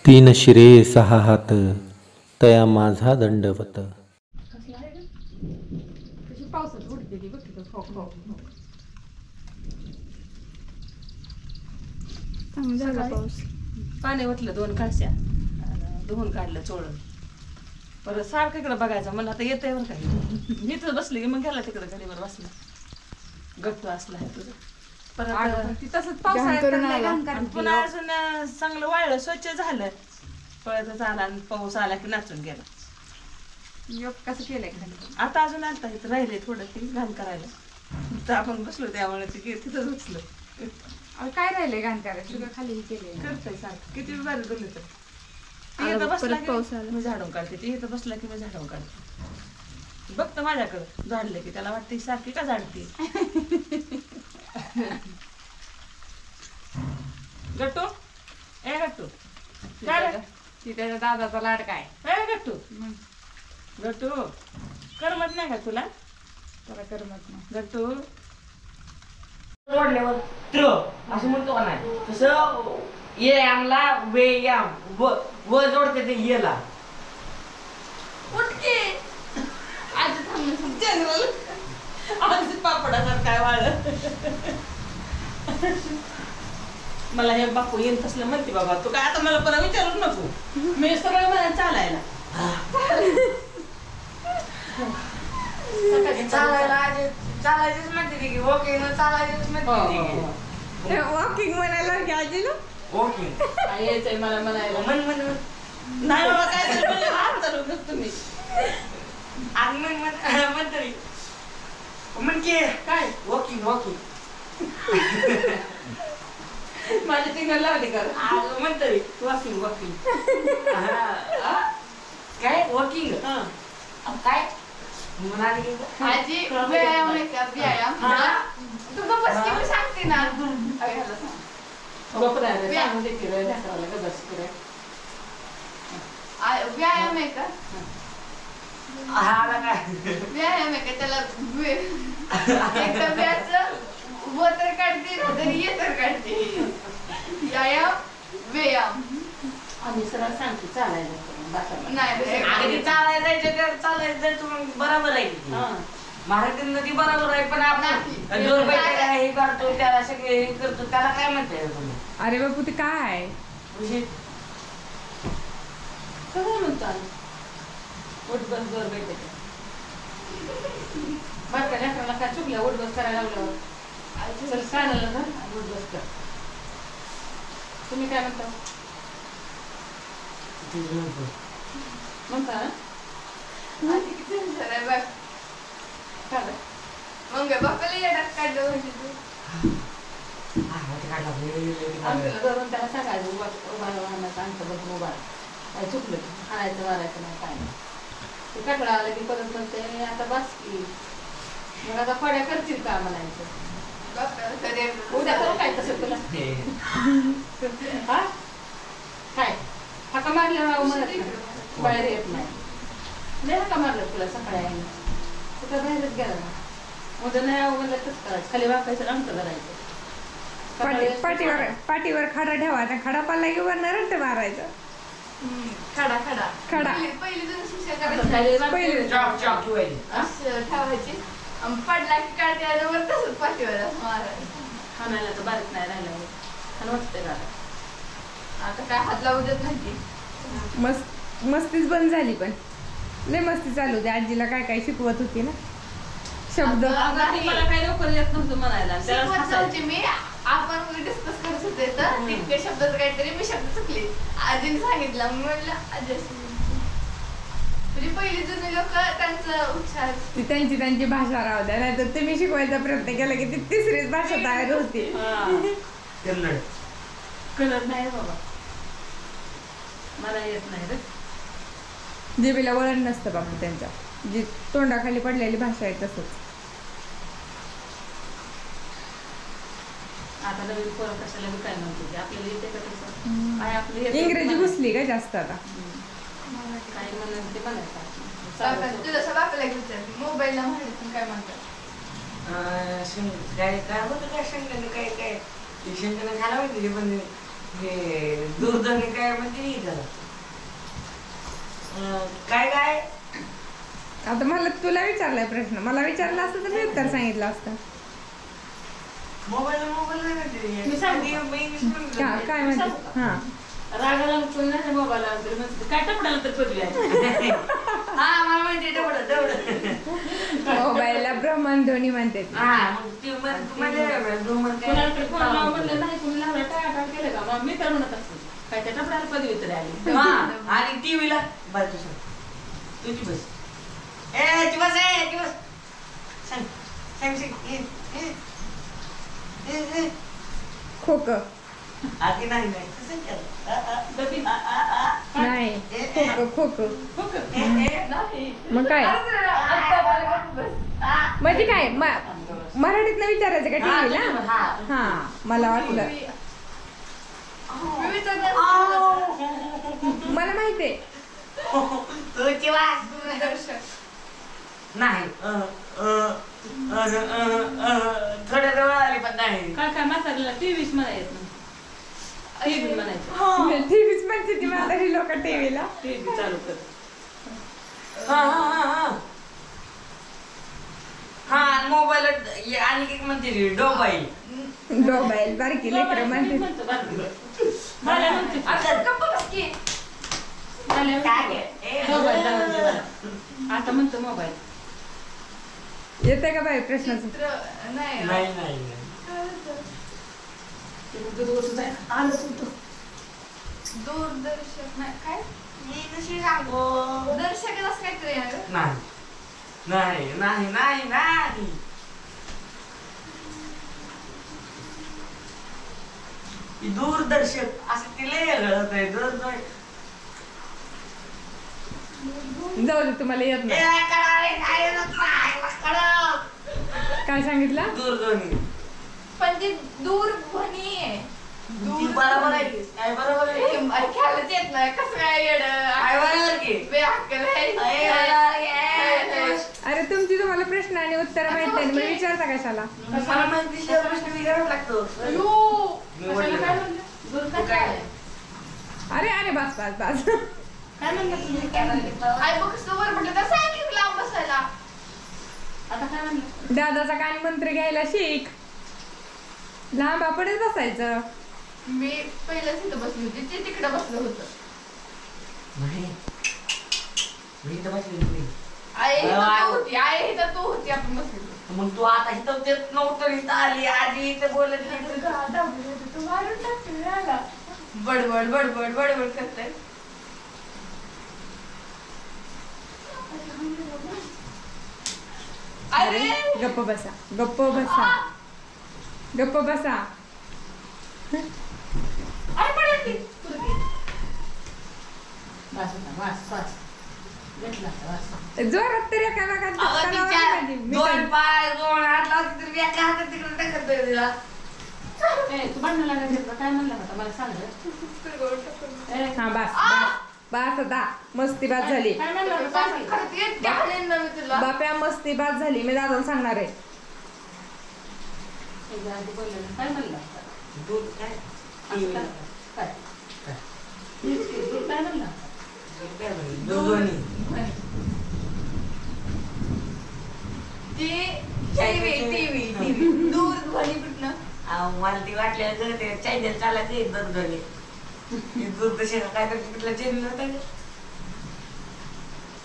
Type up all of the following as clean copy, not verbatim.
तीन शिरे सहा हात तया माझा दंडवत. पावसात उडते ती बघ तिथं खो खो. झाला पाऊस. पाणी ओतलं 2 कळश्या धुवून काढलं चोळून. परत सारखं इकडं बघायचं मला आता येतंय बरं काही. मी तर बसली की मग गेला तिकडं घडीवर बसला. गट्टू असला आहे तुझं. परत तसंच पावसाळ्यात पुन्हा अजून चांगलं वाळलं स्वच्छ झालं. पळतच आला आणि पाऊस आला की नाचून गेला. कसं केलंय आता अजून आता इथं राहिले थोडं ते घाण करायला. तर आपण बसलो त्यामुळे ते तिथंच बसलो. काय राहिले घाण करायचं तुला खाली केले करतोय सारखं किती बारी बोलले तर मी झाडून काढते. ती इथं बसला की मी झाडून काढते. बघतो माझ्याकडं झाडले की त्याला वाटते सारखी का झाडते. गट्टू ए गट्टू काय ती त्याच्या दादाचा लाडका आहे. ए गट्टू गट्टू करमत नाही का तुला. तुला करमत नाही गट्टू. जोडल्यावर त्र असं म्हणतो का नाही तसं ये आमला वे याम व जोडते ते येला. उठके आज थांबून जनरल आज पापडासारखं काय वाळलं. मला हे बापू येत असलं म्हणते बाबा तू काय आता मला परत विचारूच नको. मी सगळं मला चालायला चालायचीच म्हणते की वॉकिंग चालायचीच म्हणते. वॉकिंग म्हणायला की आजी ना वॉकिंग यायचंय मला म्हणायला. म्हण नाही बाबा काय हात चालू तुम्ही आणि म्हणतरी म्हणजे काय वॉकिंग वॉकिंग माझी तिंगल लावली कर म्हणतरी वॉकिंग वॉकिंग काय वॉकिंग काय म्हणाली आजी व्यायाम आहे का व्यायाम तुझं बस की मी सांगते ना. व्यायाम आहे का व्यायाम आहे का त्याला एकदा व्यायाचं व तर काढते तरी ये तर काढते. व्यायाम आम्ही सरळ सांगतो चालायला नाही चालायचं बरोबर आहे. महाराष्ट्र नदी बरोबर आहे पण आपण जोर बैठक हे करतो त्याला सगळे हे करतो त्याला काय म्हणताय तुम्ही. अरे बापू ते काय सगळं म्हणतो आम्ही उठबस जोर बैठक. बरं का लेकराला काय चुकलं उठबस करायला लागल्यावर चल कानाला धर उठबस कर. तुम्ही काय म्हणता म्हणता ना मग बापाला येतात काढलं आमच्याला धरून त्याला सांगायचं उभा आमचं बघून उभा काय चुकलं हाणायचं मारायचं नाही काय नाही. ते कटळा आलं की परत म्हणते आता बस की मग आता फड्या करतील का म्हणायचं. उद्या करू काय तसं तुला हा काय हाका मारल्यावर म्हणत नाही बाहेर येत नाही. लय हाका मारलं तुला सकाळी आईने कुठं बाहेरच गेला ना. उद्या नाही म्हणलं कसं करायचं खाली वाकायचं अंक धरायचं. पाठीवर खडा ठेवायचा खडा पाला की वरनं रट्ट मारायचा. खडा खडा खडा पहिली जण शिक्षा करायची ठेवायची पडला की काढते आल्यावर तसंच पाठीवर मारायचं. खाण्याला तर बारीक नाही राहिला आणि वाटते का आता काय हात लावू देत नाही. मस्तीच बंद झाली पण लय मस्ती चालू होती. आजीला काय काय शिकवत होती ना शब्द. मला काही लवकर येत नव्हतं म्हणायला मी आपण डिस्कस करत होते तर तितके शब्दात काहीतरी मी शब्द चुकले आजीने सांगितलं. मी म्हणलं आजी म्हणजे पहिली जुने लोक त्यांचं उच्चार ती त्यांची भाषा राहू द्या नाही तर तुम्ही शिकवायचा प्रयत्न केला की ती तिसरीच भाषा तयार होती. कलर नाही बाबा मला येत नाही रे. जिभेला वळण नसतं बाबा त्यांच्या जी तोंडाखाली पडलेली भाषा आहे तसंच. आता नवीन पोरं कशाला बी काय म्हणते आपल्याला येते का तसं काय आपलं इंग्रजी घुसली का जास्त आता काय म्हणून ते म्हणायचं. तुला सगळं आपल्याला विचार मोबाईलला म्हणायचं काय म्हणतात काय काय होतं काय शंकरने काय काय शंकरने खायला माहिती पण हे दूरध्वनी काय म्हणजे त्याला काय आता मला तुला विचारलाय प्रश्न, मला विचारला असतं तर मी उत्तर सांगितलं असतं. मोबाईल नाही मी सांगू का? म्हणते काय म्हणते? हा रागाला नाही मोबाईल काय टपडाला तर पडली आहे. हा मला माहिती तेवढं मोबाईलला ब्रह्मध्वनी म्हणते. हा मग ती कोणाला फोन लावा म्हणलं नाही, कोणी लावला टाळा केलं का मग मी तर म्हणत असते काय त्या टपडाला पदवी तरी आली. आणि टीव्हीला बस तुझी बस ती बस सांग खोक आधी नाही नाही खोक मग काय म्हणजे काय मराठीतनं विचारायचं का टीव्हीला? हा मला वाटलं, मी विचारलं मला माहितीये. तुझी वास दूरदर्शन. नाही थोड्या जवळ आली पण नाही. काय म्हातारीला टीव्हीच म्हणायचं टीव्ही म्हणायचं. टीव्हीच म्हणते ती म्हातारी लोक टीव्हीला. टीव्ही चालू कर. हा मोबाईल आणि एक म्हणते डोबाईल डोबाईल बारकी लेकरं म्हणते. मला म्हणते आता गप्प बस की. मोबाईल आता म्हणतो मोबाईल. येते का बाई प्रश्नाचं? चित्र नाही नाही दूरदर्शन नाही काय मी नशी सांगू दर्शक असं काहीतरी आहे गं. नाही दूरदर्शक असं तिला गळत आहे दूरदर्शक जाऊ दे, तुम्हाला येत नाही. काय सांगितलं? दूरध्वनी पण ती दूरध्वनी आहे. ती बरोबर आहे की? काय बरोबर आहे की? ख्यालच येत नाही कसं काय येड काय बरोबर की? बेअक्कल आहे. अरे तुमची तुम्हाला प्रश्न आणि उत्तर माहित नाही, मग विचारता कशाला? मला माहिती प्रश्न विचारावा लागतो. मी कशाला म्हणलं. काय म्हणलं? दूर काय? अरे अरे बस बस बस. काय म्हणलं तुम्ही? आई बघ कसं वर म्हटलं तर सांगितलं लांब बसायला. आता काय म्हणलं? दादाचा कान मंत्र घ्यायला शिक. लांब आपणच बसायचं. मी पहिल्याच इथं बसली होती, ते तिकडं बसलं होतं. नाही. मी इथं बसलेली नाही. आई इथं तू होती, आई इथं तू होती, आपण बसलो. मग तू आता इथं देत नव्हतं इथं आली आधी इथं बोलत नाही. तू मारून टाकते रागा. बडबड बडबड बडबड करते. अरे गप्प बसा, गप्प बसा, गप्प बसा. अरे पडेल ती. बस बस घेतला बस. जोरात तरी एका नाकात अगं कानावर तिच्या पाहिजे. मी दोन काय- पाय दोन हात लावते तरी एका हातात तिकडे टाकत नाही तिला. तू भांडण लागायचं काय म्हणलं होता मला सांग रे. हा बस बस बस आता मस्ती बाद झाली. काय म्हणलं होतं सांग की. खरंच येत का हाणेन ना मी तुला. बाप्या मस्ती बाद झाली. मी दादाला सांगणार आहे. एकदा आधी बोलले ना. काय म्हणलं होतं? दूध काय? असं काय? काय? दूध काय म्हणलं? दूधवाणी. टीव्ही दूरध्वनी कुठनं. मला ती वाटल्या ते चॅनल चालायचं दूधवाणी. दूरदर्शन काय करते कुठला चॅनल होता का?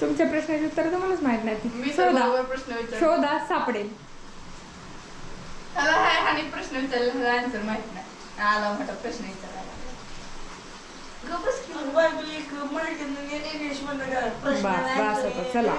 तुमच्या प्रश्नाचे उत्तर तुम्हालाच माहित मी नाही. तर शोधा बरोबर प्रश्न विचारला. शोधा सापडेल. त्याला आणि प्रश्न विचारला आन्सर माहित नाही. आला मोठा प्रश्न विचारायला. गप्प बस की. बायबल एक मराठीतून इंग्लिश मध्ये प्रश्न बस, बस नाही. आता, चला.